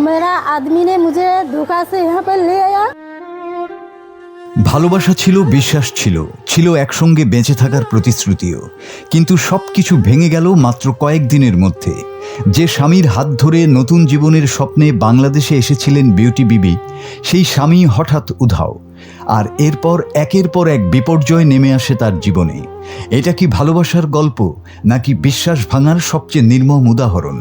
मेरा आदमी ने मुझे धोखा से यहाँ पर ले आया। ভালোবাসা ছিল, বিশ্বাস ছিল, ছিল একসঙ্গে বেঁচে থাকার প্রতিশ্রুতিও, কিন্তু সবকিছু ভেঙে গেল মাত্র কয়েকদিনের মধ্যে। যে স্বামীর হাত ধরে নতুন জীবনের স্বপ্নে বাংলাদেশে এসেছিলেন বিউটি বিবি, সেই স্বামী হঠাৎ উধাও। আর এরপর একের পর এক বিপর্যয় নেমে আসে তার জীবনে। এটা কি ভালোবাসার গল্প, নাকি বিশ্বাস ভাঙার সবচেয়ে নির্মম উদাহরণ?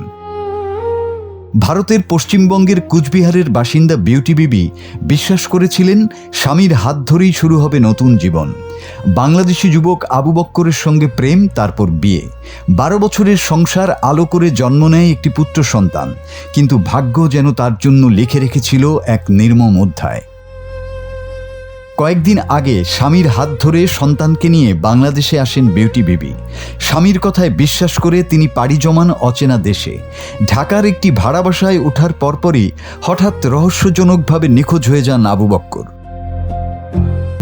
ভারতের পশ্চিমবঙ্গের কুচবিহারের বাসিন্দা বিউটি বিবি বিশ্বাস করেছিলেন স্বামীর হাত ধরেই শুরু হবে নতুন জীবন। বাংলাদেশি যুবক আবু বক্করের সঙ্গে প্রেম, তারপর বিয়ে। 12 বছরের সংসার আলো করে জন্ম নেয় একটি পুত্র সন্তান। কিন্তু ভাগ্য যেন তার জন্য লিখে রেখেছিল এক নির্মম অধ্যায়। কয়েকদিন আগে স্বামীর হাত ধরে সন্তানকে নিয়ে বাংলাদেশে আসেন বিউটি বিবি। স্বামীর কথায় বিশ্বাস করে তিনি পাড়ি জমান অচেনা দেশে। ঢাকার একটি ভাড়া বাসায় ওঠার পরপরই হঠাৎ রহস্যজনকভাবে নিখোঁজ হয়ে যান আবু বক্কর।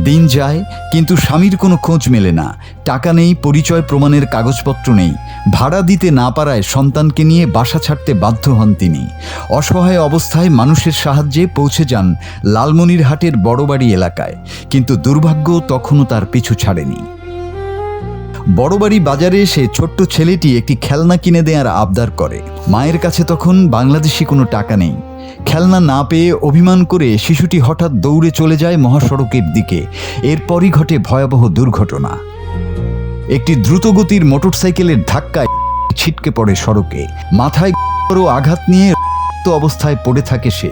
দিন যায়, কিন্তু স্বামীর কোনো খোঁজ মেলে না। টাকা নেই, পরিচয় প্রমাণের কাগজপত্র নেই। ভাড়া দিতে না পারায় সন্তানকে নিয়ে বাসা ছাড়তে বাধ্য হন তিনি। অসহায় অবস্থায় মানুষের সাহায্যে পৌঁছে যান লালমনিরহাটের বড়বাড়ি এলাকায়, কিন্তু দুর্ভাগ্য তখনও তার পিছু ছাড়েনি। বড়বাড়ি বাজারে এসে ছোট্ট ছেলেটি একটি খেলনা কিনে দেওয়ার আবদার করে। মায়ের কাছে তখন বাংলাদেশি কোনো টাকা নেই। খেলনা না পেয়ে অভিমান করে শিশুটি হঠাৎ দৌড়ে চলে যায় মহাসড়কের দিকে। এরপরই ঘটে ভয়াবহ দুর্ঘটনা। একটি দ্রুতগতির মোটরসাইকেলের ধাক্কায় ছিটকে পড়ে সড়কে। মাথায় বড় আঘাত নিয়ে অবস্থায় পড়ে থাকে সে।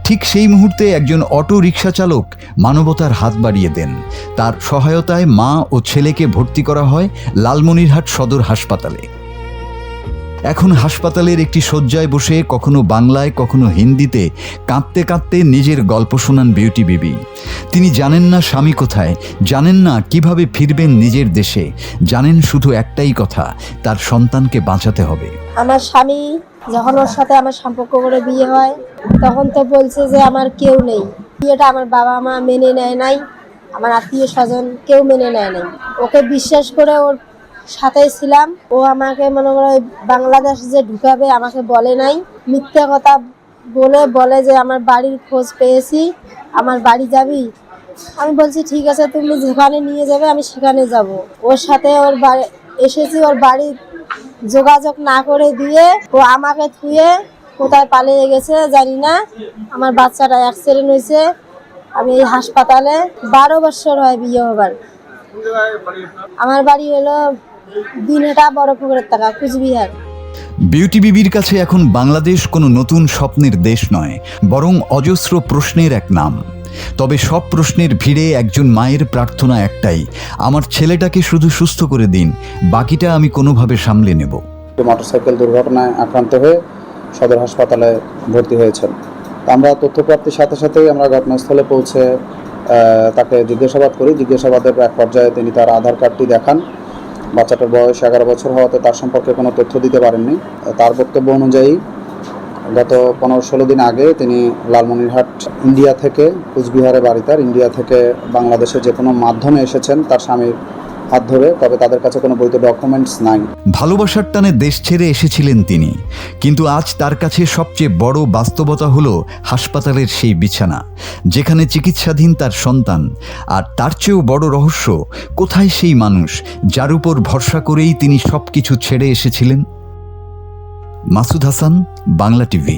ঠিক সেই মুহূর্তে একজন অটো রিকশা চালক মানবতার হাত বাড়িয়ে দেন। তার সহায়তায় মা ও ছেলেকে ভর্তি করা হয় লালমনিরহাট সদর হাসপাতালে। এখন হাসপাতালের একটি শয্যায় বসে কখনো বাংলায়, কখনো হিন্দিতে কাঁদতে কাঁদতে নিজের গল্প শোনান বিউটি বিবি। তিনি জানেন না স্বামী কোথায়, জানেন না কিভাবে ফিরবেন নিজের দেশে, জানেন শুধু একটাই কথা, তার সন্তানকে বাঁচাতে হবে। আমার স্বামী যখন ওর সাথে আমার সম্পর্ক করে বিয়ে হয়, তখন তো বলছে যে আমার কেউ নেই। বিয়েটা আমার বাবা মা মেনে নেয় নাই, আমার আত্মীয় স্বজন কেউ মেনে নেয় নাই। ওকে বিশ্বাস করে ওর সাথে ছিলাম। ও আমাকে মনে করে বাংলাদেশ যে ঢুকাবে আমাকে বলে নাই, মিথ্যা কথা বলে যে আমার বাড়ির খোঁজ পেয়েছি, আমার বাড়ি যাবি। আমি বলছি ঠিক আছে, তুমি যেখানে নিয়ে যাবে আমি সেখানে যাব। ওর সাথে ওর বাড়ি এসেছি, ওর বাড়ি যোগাযোগ না করে দিয়ে ও আমাকে থুয়ে কোথায় পালিয়ে গেছে জানি না। আমার বাচ্চাটা অ্যাক্সিডেন্ট হয়েছে। আমি এই হাসপাতালে 12 বছর হয় বিয়ে হবার। আমার বাড়ি হলো দিনহাটা বড় পুকুরের টাকা, কুচবিহার। বিউটি বিবির কাছে এখন বাংলাদেশ কোনো নতুন স্বপ্নের দেশ নয়, বরং অজস্র প্রশ্নের এক নাম। তবে সব প্রশ্নের ভিড়ে একজন মায়ের প্রার্থনা একটাই, আমার ছেলেটাকে শুধু সুস্থ করে দিন, বাকিটা আমি কোনোভাবে সামলে নেব। মোটরসাইকেল দুর্ঘটনায় আক্রান্ত হয়ে সদর হাসপাতালে ভর্তি হয়েছেন। আমরা তথ্যপ্রাপ্তির সাথে সাথেই আমরা ঘটনাস্থলে পৌঁছে তাকে জিজ্ঞাসাবাদ করি। জিজ্ঞাসাবাদের এক পর্যায়ে তিনি তার আধার কার্ডটি দেখান। বাচ্চাটার বয়স 11 বছর হওয়াতে তার সম্পর্কে কোনো তথ্য দিতে পারেননি। তার বক্তব্য অনুযায়ী গত 15-16 দিন আগে তিনি লালমনিরহাট ইন্ডিয়া থেকে, কুচবিহারে বাড়ি তার, ইন্ডিয়া থেকে বাংলাদেশে যে কোনো মাধ্যমে এসেছেন তার স্বামীর হাত ধরে, তবে তাদের কাছে কোনো বৈধ ডকুমেন্টস নাই। ভালোবাসার টানে দেশ ছেড়ে এসেছিলেন তিনি, কিন্তু আজ তার কাছে সবচেয়ে বড় বাস্তবতা হলো হাসপাতালের সেই বিছানা, যেখানে চিকিৎসাধীন তার সন্তান। আর তার চেয়েও বড় রহস্য, কোথায় সেই মানুষ যার উপর ভরসা করেই তিনি সবকিছু ছেড়ে এসেছিলেন? মাসুদ হাসান, বাংলা টিভি।